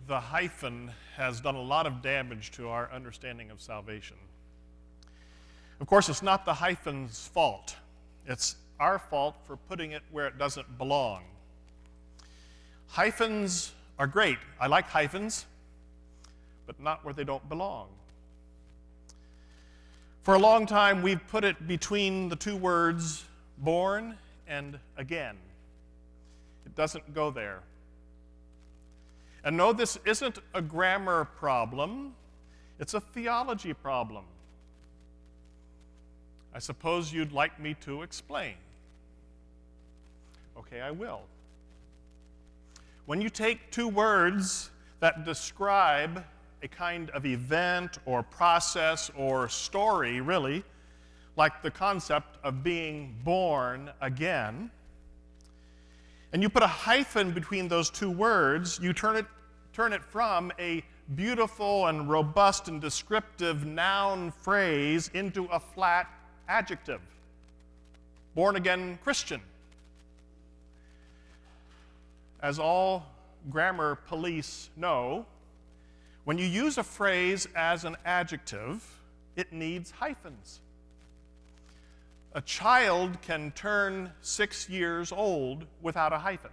the hyphen has done a lot of damage to our understanding of salvation. Of course, it's not the hyphen's fault. It's our fault for putting it where it doesn't belong. Hyphens are great. I like hyphens, but not where they don't belong. For a long time, we've put it between the two words born and again. It doesn't go there. And no, this isn't a grammar problem. It's a theology problem. I suppose you'd like me to explain. Okay, I will. When you take two words that describe a kind of event or process or story, really, like the concept of being born again, and you put a hyphen between those two words, you turn it from a beautiful and robust and descriptive noun phrase into a flat adjective. Born again Christian. As all grammar police know, when you use a phrase as an adjective, it needs hyphens. A child can turn 6 years old without a hyphen.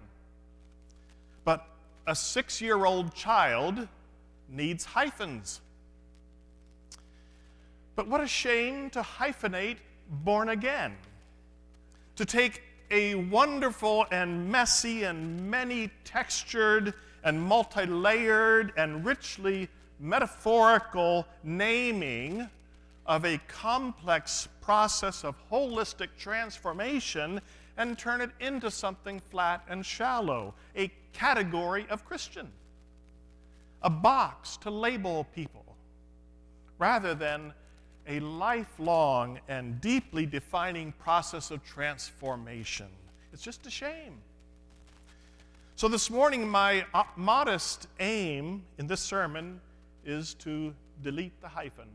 But a 6-year-old child needs hyphens. But what a shame to hyphenate born again. To take a wonderful and messy and many-textured and multi-layered and richly metaphorical naming of a complex process of holistic transformation and turn it into something flat and shallow, a category of Christian, a box to label people, rather than a lifelong and deeply defining process of transformation. It's just a shame. So this morning, my modest aim in this sermon is to delete the hyphen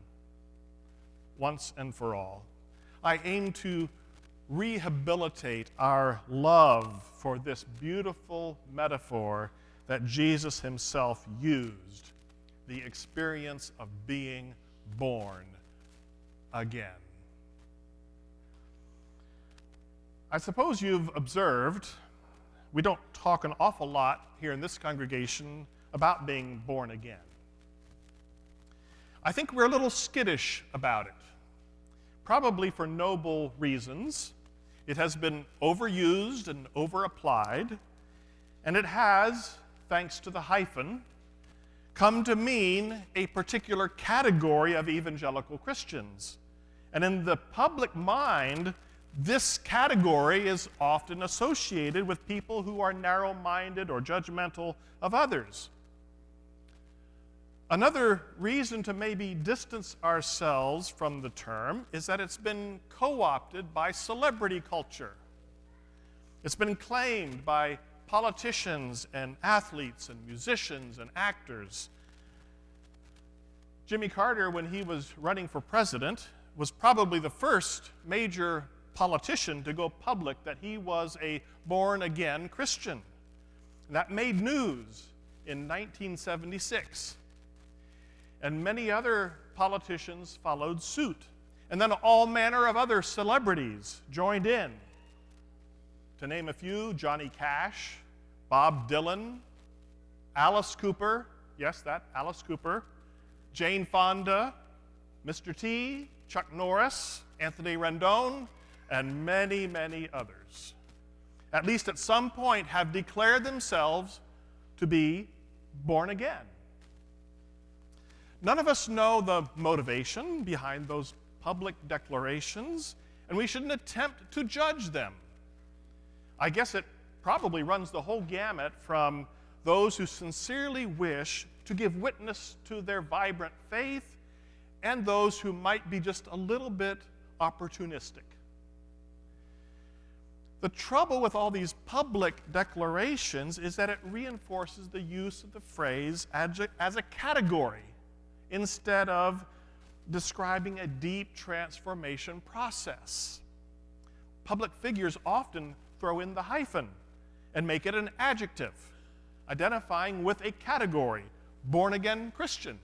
once and for all. I aim to rehabilitate our love for this beautiful metaphor that Jesus himself used, the experience of being born again. I suppose you've observed we don't talk an awful lot here in this congregation about being born again. I think we're a little skittish about it, probably for noble reasons. It has been overused and overapplied, and it has, thanks to the hyphen, come to mean a particular category of evangelical Christians. And in the public mind, this category is often associated with people who are narrow-minded or judgmental of others. Another reason to maybe distance ourselves from the term is that it's been co-opted by celebrity culture. It's been claimed by politicians and athletes and musicians and actors. Jimmy Carter, when he was running for president, was probably the first major politician to go public that he was a born-again Christian. That made news in 1976. And many other politicians followed suit. And then all manner of other celebrities joined in. To name a few, Johnny Cash, Bob Dylan, Alice Cooper, yes, that Alice Cooper, Jane Fonda, Mr. T, Chuck Norris, Anthony Rendon, and many, many others, at least at some point, have declared themselves to be born again. None of us know the motivation behind those public declarations, and we shouldn't attempt to judge them. I guess it probably runs the whole gamut from those who sincerely wish to give witness to their vibrant faith and those who might be just a little bit opportunistic. The trouble with all these public declarations is that it reinforces the use of the phrase as a category instead of describing a deep transformation process. Public figures often throw in the hyphen and make it an adjective, identifying with a category, born-again Christian.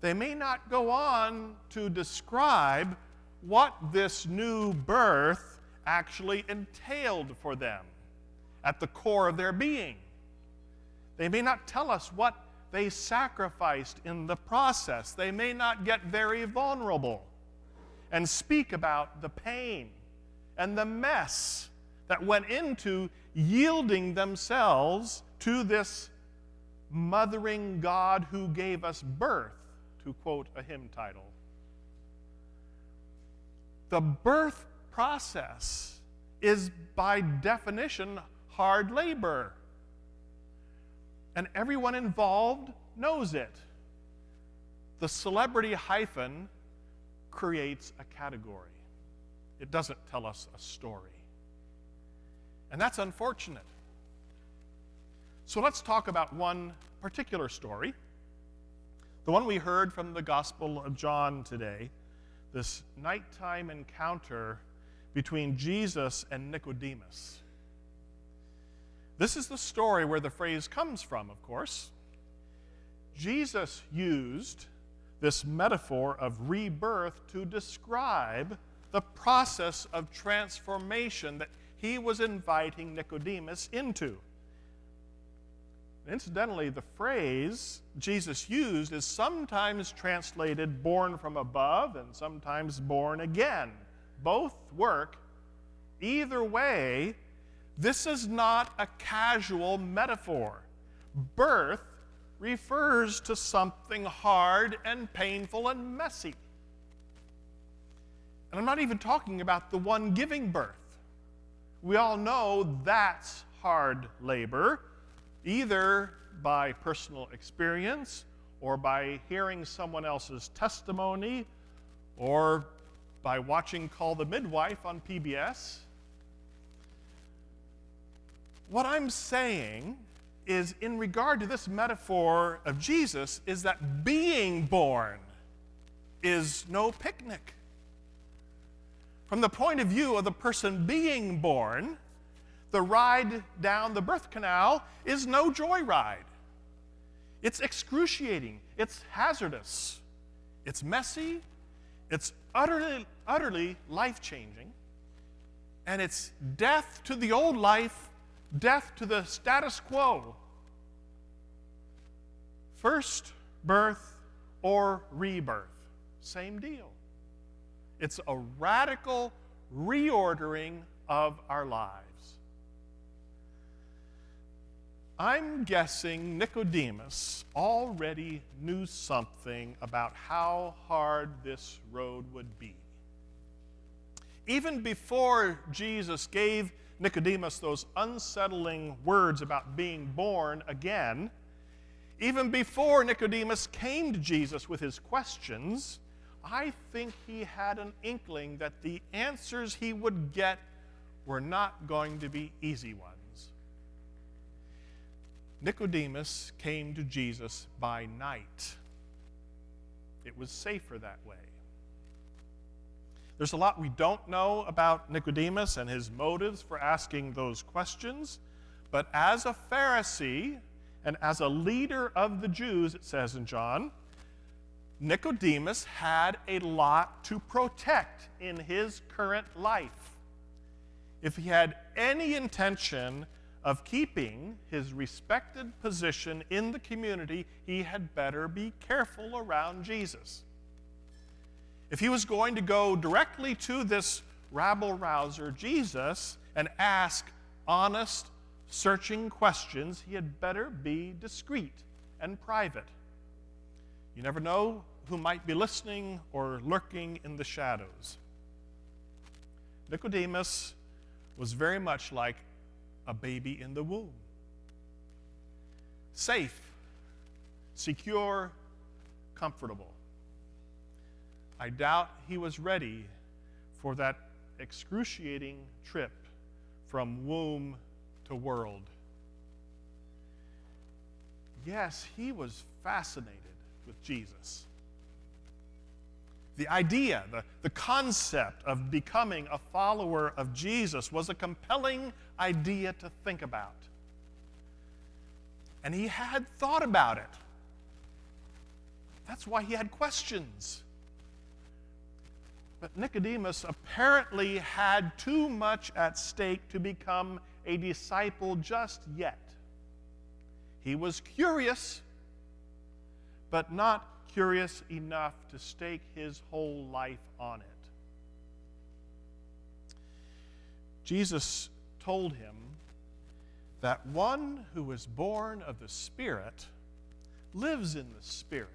They may not go on to describe what this new birth actually entailed for them at the core of their being. They may not tell us what they sacrificed in the process. They may not get very vulnerable and speak about the pain and the mess that went into yielding themselves to this mothering God who gave us birth, to quote a hymn title. The birth process is by definition hard labor. And everyone involved knows it. The celebrity hyphen creates a category. It doesn't tell us a story. And that's unfortunate. So let's talk about one particular story, the one we heard from the Gospel of John today, this nighttime encounter between Jesus and Nicodemus. This is the story where the phrase comes from, of course. Jesus used this metaphor of rebirth to describe the process of transformation that he was inviting Nicodemus into. Incidentally, the phrase Jesus used is sometimes translated born from above and sometimes born again. Both work. Either way, this is not a casual metaphor. Birth refers to something hard and painful and messy. And I'm not even talking about the one giving birth. We all know that's hard labor, either by personal experience or by hearing someone else's testimony or by watching Call the Midwife on PBS. What I'm saying is, in regard to this metaphor of Jesus, is that being born is no picnic. From the point of view of the person being born, the ride down the birth canal is no joyride. It's excruciating. It's hazardous. It's messy. It's utterly life-changing. And it's death to the old life, death to the status quo. First birth or rebirth, same deal. It's a radical reordering of our lives. I'm guessing Nicodemus already knew something about how hard this road would be. Even before Jesus gave Nicodemus those unsettling words about being born again, even before Nicodemus came to Jesus with his questions, I think he had an inkling that the answers he would get were not going to be easy ones. Nicodemus came to Jesus by night. It was safer that way. There's a lot we don't know about Nicodemus and his motives for asking those questions, but as a Pharisee and as a leader of the Jews, it says in John, Nicodemus had a lot to protect in his current life. If he had any intention of keeping his respected position in the community, he had better be careful around Jesus. If he was going to go directly to this rabble-rouser, Jesus, and ask honest, searching questions, he had better be discreet and private. You never know who might be listening or lurking in the shadows. Nicodemus was very much like a baby in the womb. Safe, secure, comfortable. I doubt he was ready for that excruciating trip from womb to world. Yes, he was fascinated with Jesus. The idea, the concept of becoming a follower of Jesus was a compelling idea to think about. And he had thought about it. That's why he had questions. But Nicodemus apparently had too much at stake to become a disciple just yet. He was curious, but not curious enough to stake his whole life on it. Jesus told him that one who is born of the Spirit lives in the Spirit.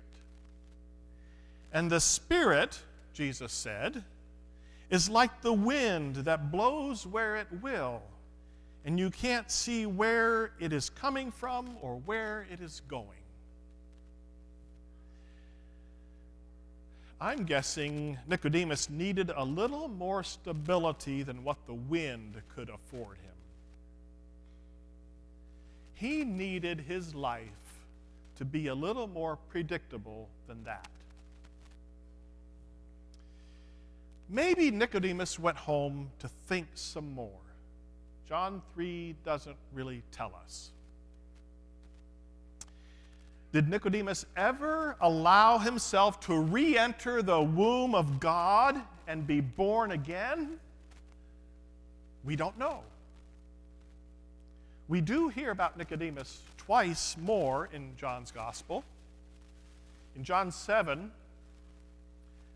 And the Spirit, Jesus said, is like the wind that blows where it will, and you can't see where it is coming from or where it is going. I'm guessing Nicodemus needed a little more stability than what the wind could afford him. He needed his life to be a little more predictable than that. Maybe Nicodemus went home to think some more. John 3 doesn't really tell us. Did Nicodemus ever allow himself to re-enter the womb of God and be born again? We don't know. We do hear about Nicodemus twice more in John's Gospel. In John 7,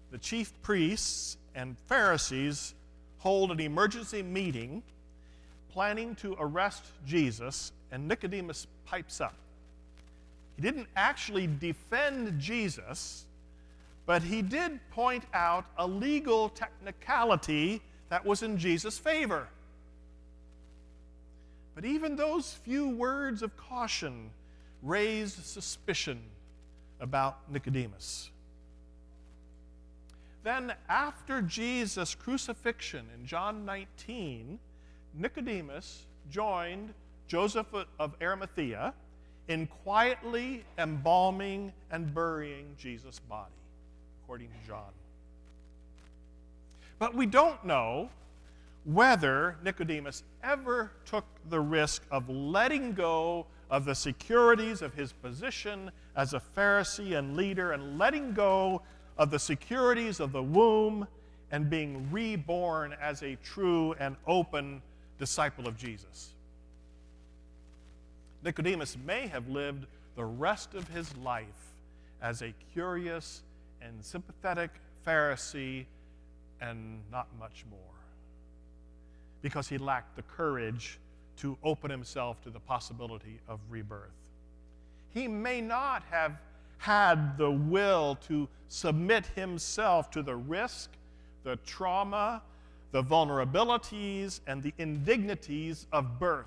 the chief priests and Pharisees hold an emergency meeting planning to arrest Jesus, and Nicodemus pipes up. He didn't actually defend Jesus, but he did point out a legal technicality that was in Jesus' favor. But even those few words of caution raised suspicion about Nicodemus. Then, after Jesus' crucifixion in John 19, Nicodemus joined Joseph of Arimathea in quietly embalming and burying Jesus' body, according to John. But we don't know whether Nicodemus ever took the risk of letting go of the securities of his position as a Pharisee and leader and letting go of the securities of the womb and being reborn as a true and open disciple of Jesus. Nicodemus may have lived the rest of his life as a curious and sympathetic Pharisee and not much more, because he lacked the courage to open himself to the possibility of rebirth. He may not have had the will to submit himself to the risk, the trauma, the vulnerabilities, and the indignities of birth,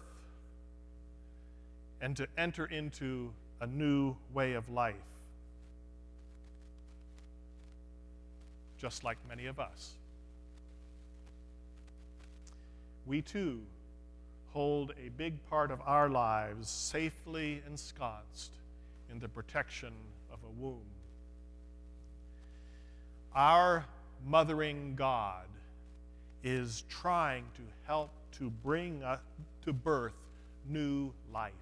and to enter into a new way of life, just like many of us. We too hold a big part of our lives safely ensconced in the protection of a womb. Our mothering God is trying to help to bring to birth new life.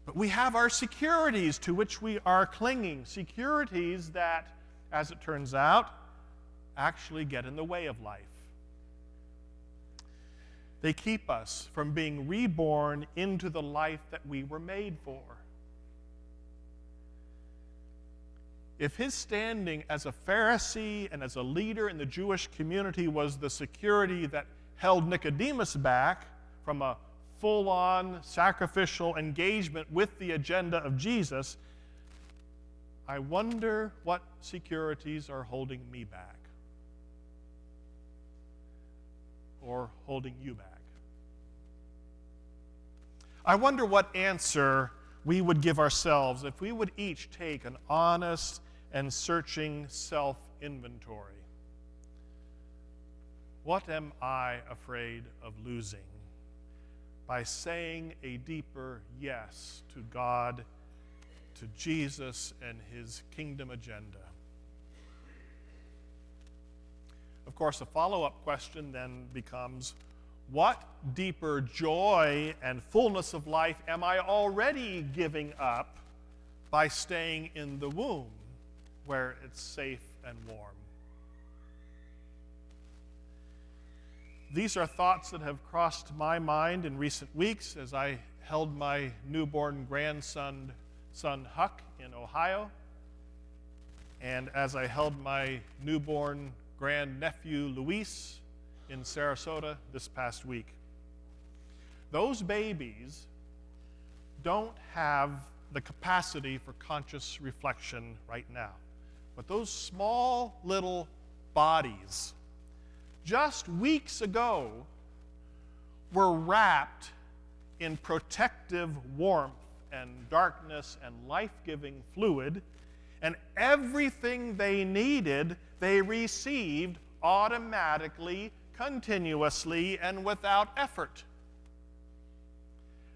But we have our securities to which we are clinging, securities that, as it turns out, actually get in the way of life. They keep us from being reborn into the life that we were made for. If his standing as a Pharisee and as a leader in the Jewish community was the security that held Nicodemus back from a full-on sacrificial engagement with the agenda of Jesus, I wonder what securities are holding me back or holding you back. I wonder what answer we would give ourselves if we would each take an honest and searching self-inventory. What am I afraid of losing by saying a deeper yes to God, to Jesus and his kingdom agenda? Of course, a follow-up question then becomes, What deeper joy and fullness of life am I already giving up by staying in the womb where it's safe and warm? These are thoughts that have crossed my mind in recent weeks as I held my newborn grandson, Huck, in Ohio, and as I held my newborn grandnephew, Luis, in Sarasota this past week. Those babies don't have the capacity for conscious reflection right now. But those small little bodies, just weeks ago, were wrapped in protective warmth and darkness and life-giving fluid, and everything they needed, they received automatically, continuously, and without effort.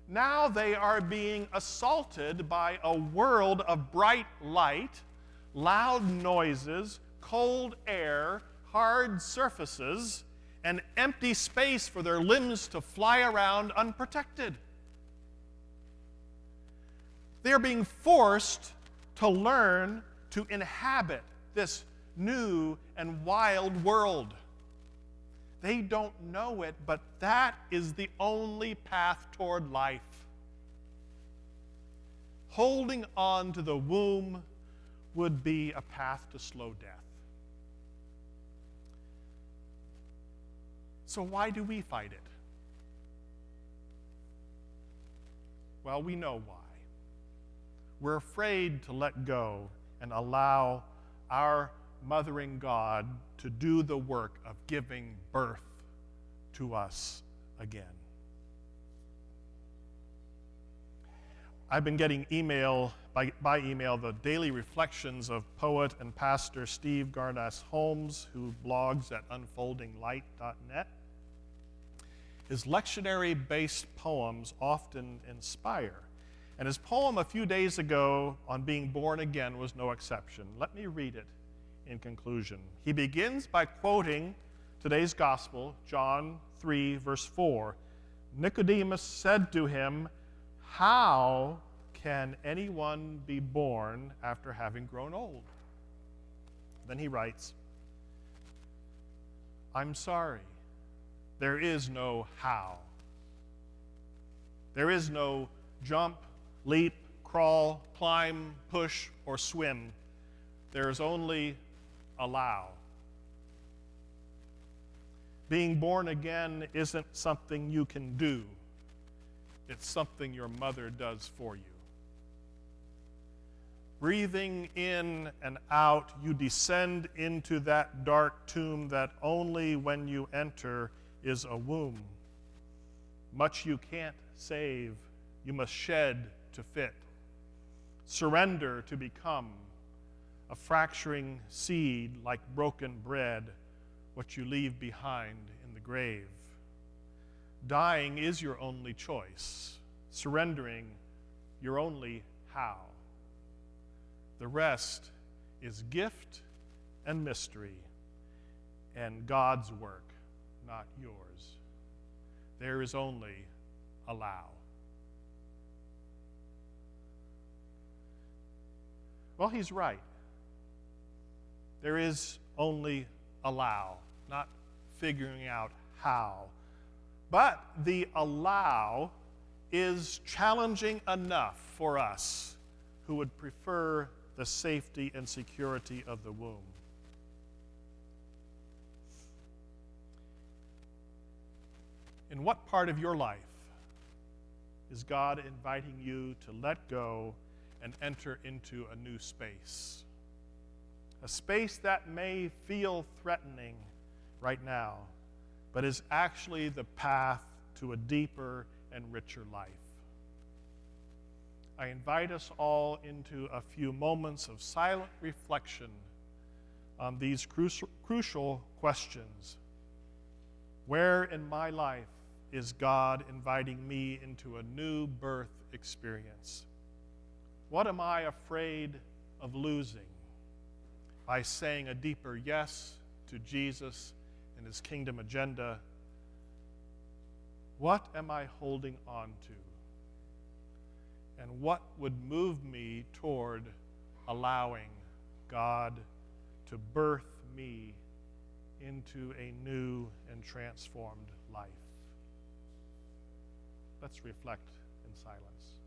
Now they are being assaulted by a world of bright light, loud noises, cold air, hard surfaces, and empty space for their limbs to fly around unprotected. They are being forced to learn to inhabit this new and wild world. They don't know it, but that is the only path toward life. Holding on to the womb would be a path to slow death. So why do we fight it? Well, we know why. We're afraid to let go and allow our mothering God to do the work of giving birth to us again. I've been getting by email the daily reflections of poet and pastor Steve Garnaas Holmes, who blogs at unfoldinglight.net. His lectionary-based poems often inspire, and his poem a few days ago on being born again was no exception. Let me read it in conclusion. He begins by quoting today's gospel, John 3, verse 4. Nicodemus said to him, "How can anyone be born after having grown old?" Then he writes, "I'm sorry, there is no how. There is no jump, leap, crawl, climb, push, or swim. There is only allow. Being born again isn't something you can do. It's something your mother does for you. Breathing in and out, you descend into that dark tomb that only when you enter is a womb. Much you can't save, you must shed to fit. Surrender to become a fracturing seed like broken bread, what you leave behind in the grave. Dying is your only choice, surrendering your only how. The rest is gift and mystery and God's work, not yours. There is only allow. Well, he's right. There is only allow, not figuring out how. But the allow is challenging enough for us who would prefer the safety and security of the womb. In what part of your life is God inviting you to let go and enter into a new space? A space that may feel threatening right now, but is actually the path to a deeper and richer life. I invite us all into a few moments of silent reflection on these crucial questions. Where in my life is God inviting me into a new birth experience? What am I afraid of losing by saying a deeper yes to Jesus and his kingdom agenda? What am I holding on to? And what would move me toward allowing God to birth me into a new and transformed life? Let's reflect in silence.